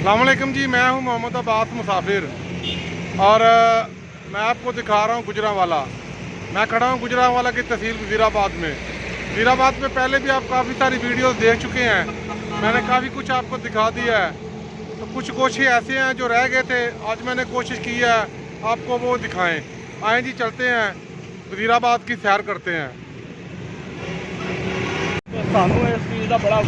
अस्सलामुअलैकुम जी, मैं हूं मोहम्मद अब्बास मुसाफिर और मैं आपको दिखा रहा हूं गुजरांवाला। मैं खड़ा हूं गुजरांवाला की तहसील वज़ीराबाद में। वज़ीराबाद में पहले भी आप काफ़ी सारी वीडियोस देख चुके हैं, मैंने काफ़ी कुछ आपको दिखा दिया है। तो कुछ गोशे ऐसे हैं जो रह गए थे, आज मैंने कोशिश की है आपको वो दिखाएँ। आएँ जी, चलते हैं वज़ीराबाद की सैर करते हैं। सानू इस चीज़ का बड़ा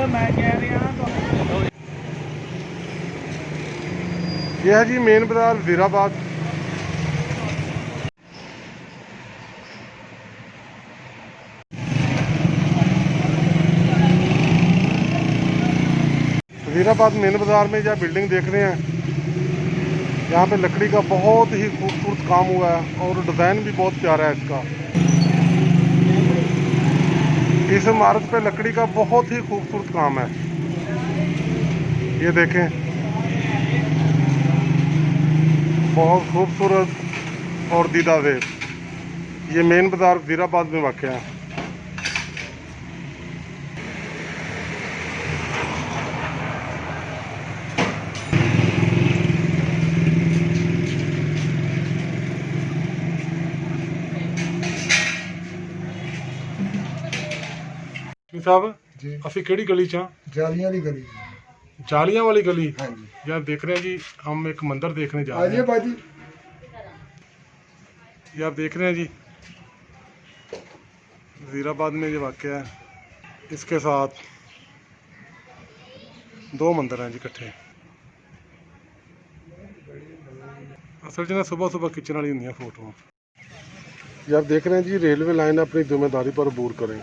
मैं कह रहा ये है जी मेन बाज़ार वज़ीराबाद। वज़ीराबाद मेन बाज़ार में जहाँ बिल्डिंग देख रहे हैं, यहाँ पे लकड़ी का बहुत ही खूबसूरत काम हुआ है और डिज़ाइन भी बहुत प्यारा है इसका। इस इमारत पे लकड़ी का बहुत ही खूबसूरत काम है, ये देखें, बहुत खूबसूरत और दीदावेर। ये मेन बाज़ार वज़ीराबाद में वाक़ है। साहब जी ਅਸੀਂ ਕਿਹੜੀ ਗਲੀ ਚ ਆ? जालियां वाली गली। जालियां वाली गली। हाँ जी, यार देख रहे हैं जी, हम एक मंदिर देखने जा रहे आइए हैं। बाजी। यार देख रहे हैं जी, वज़ीराबाद में ये वाक़ है, इसके साथ दो मंदिर हैं जी इकट्ठे। असल च ना सुबह सुबह खिंचने वाली होंगी फोटो। यार देख रहे हैं जी, रेलवे लाइन अपनी जिम्मेदारी पर अबूर करें।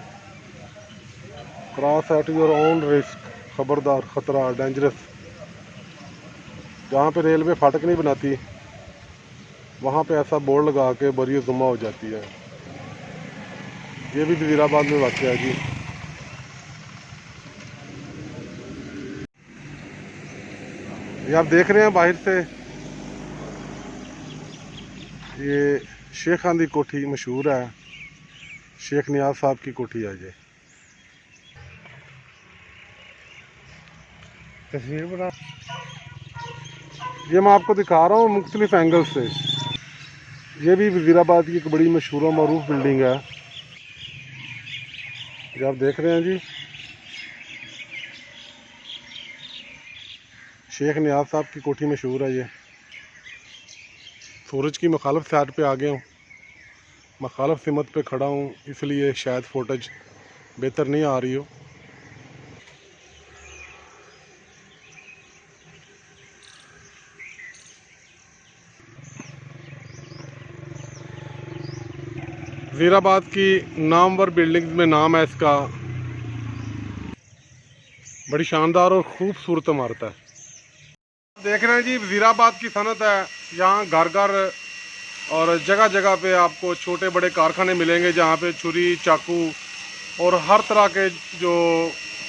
Cross at your own risk, खबरदार, ख़तरा, डेंजरस। जहाँ पे रेलवे फाटक नहीं बनाती, वहाँ पे ऐसा बोर्ड लगा के बरी जुम्मा हो जाती है। ये भी वज़ीराबाद में वाक़ है जी। ये आप देख रहे हैं बाहर से, ये शेख खान की कोठी मशहूर है, शेख नियाज साहब की कोठी है ये। तस्वीर बना। ये मैं आपको दिखा रहा हूँ मुख्तलिफ एंगल से। ये भी वज़ीराबाद की एक बड़ी मशहूर और मरूफ बिल्डिंग है, जो आप देख रहे हैं जी। शेख नियाज साहब की कोठी मशहूर है ये। सूरज की मुखालफ साइड पे आ गया हूँ, मुखालफ सिमत पे खड़ा हूँ, इसलिए शायद फोटोज बेहतर नहीं आ रही हो। वज़ीराबाद की नामवर बिल्डिंग में नाम है इसका, बड़ी शानदार और खूबसूरत इमारत है। देख रहे हैं जी, वज़ीराबाद की सनत है। यहाँ घर घर और जगह जगह पे आपको छोटे बड़े कारखाने मिलेंगे, जहाँ पे छुरी, चाकू और हर तरह के जो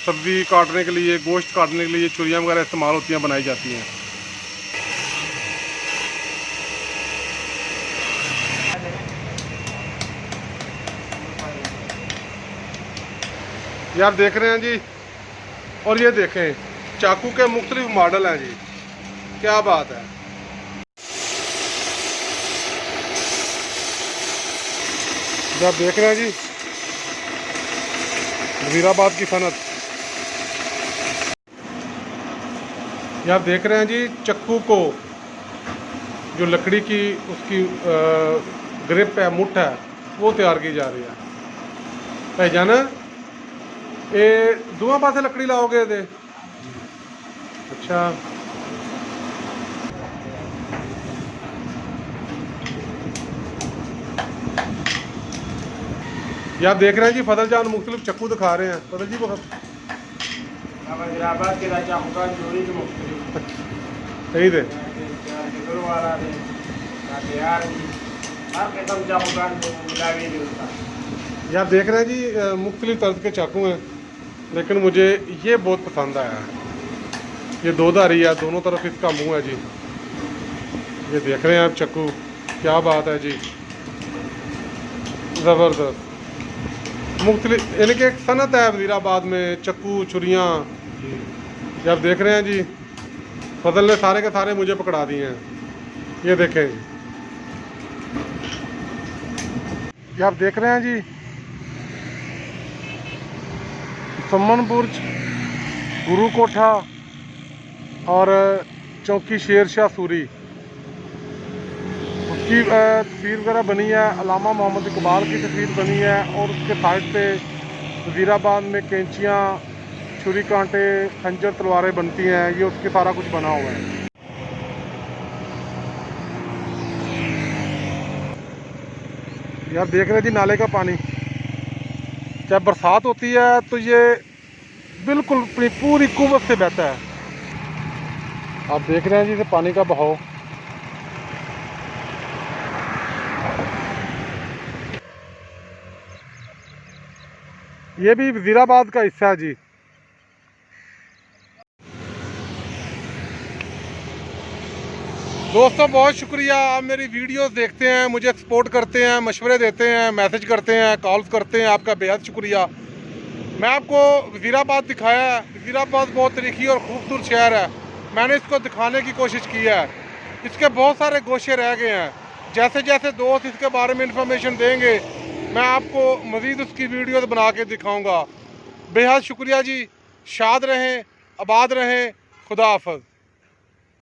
सब्ज़ी काटने के लिए, गोश्त काटने के लिए छुरियाँ वगैरह इस्तेमाल होती हैं, बनाई जाती हैं। ये आप देख रहे हैं जी, और ये देखें, चाकू के मुख्तलिफ मॉडल हैं जी, क्या बात है। ये आप देख रहे हैं जी, वज़ीराबाद की सनत। ये आप देख रहे हैं जी, चक्कू को जो लकड़ी की उसकी ग्रिप है, मुठ है, वो तैयार की जा रही है। भाईजान, ये दोनों पासे लकड़ी लाओगे दे? अच्छा, ये आप देख रहे हैं जी, फजल जान मुख्तलिफ चक्कू दिखा रहे हैं। फजल जी वज़ीराबाद के राजा हुकाम जोड़ी के मुख्तलिफ सही थे। ये आप देख रहे हैं जी, मुख्तलिफ तर्ज के चाकू हैं, लेकिन मुझे ये बहुत पसंद आया है। ये दोधारी है, दोनों तरफ इसका मुंह है जी। ये देख रहे हैं आप चक्कू, क्या बात है जी, ज़बरदस्त। मुख्तलिफ यानी कि एक सनत है वज़ीराबाद में, चक्कू छुरियाँ। ये आप देख रहे हैं जी, फजल ने सारे के सारे मुझे पकड़ा दिए हैं। ये देखें जी, ये आप देख रहे हैं जी, सम्मन बुर्ज, गुरु कोठा और चौकी शेर शाह सूरी, उसकी तस्वीर वगैरह बनी है। अलामा मोहम्मद इकबाल की तस्वीर बनी है और उसके साइड पे वज़ीराबाद में कैंचियाँ, छुरी कांटे, खंजर, तलवारें बनती हैं। ये उसके सारा कुछ बना हुआ है। ये आप देख रहे हैं जी, नाले का पानी जब बरसात होती है तो ये बिल्कुल अपनी पूरी कुव्वत से बहता है। आप देख रहे हैं जी, इसे पानी का बहाव। ये भी वज़ीराबाद का हिस्सा है जी। दोस्तों बहुत शुक्रिया, आप मेरी वीडियोस देखते हैं, मुझे सपोर्ट करते हैं, मशवरे देते हैं, मैसेज करते हैं, कॉल्स करते हैं, आपका बेहद शुक्रिया। मैं आपको वज़ीराबाद दिखाया है। वज़ीराबाद बहुत तारीखी और ख़ूबसूरत शहर है, मैंने इसको दिखाने की कोशिश की है। इसके बहुत सारे गोशे रह गए हैं। जैसे जैसे दोस्त इसके बारे में इंफॉर्मेशन देंगे, मैं आपको मज़ीद उसकी वीडियोस बना के दिखाऊँगा। बेहद शुक्रिया जी, शाद रहें, आबाद रहें, खुदा हाफ़िज़।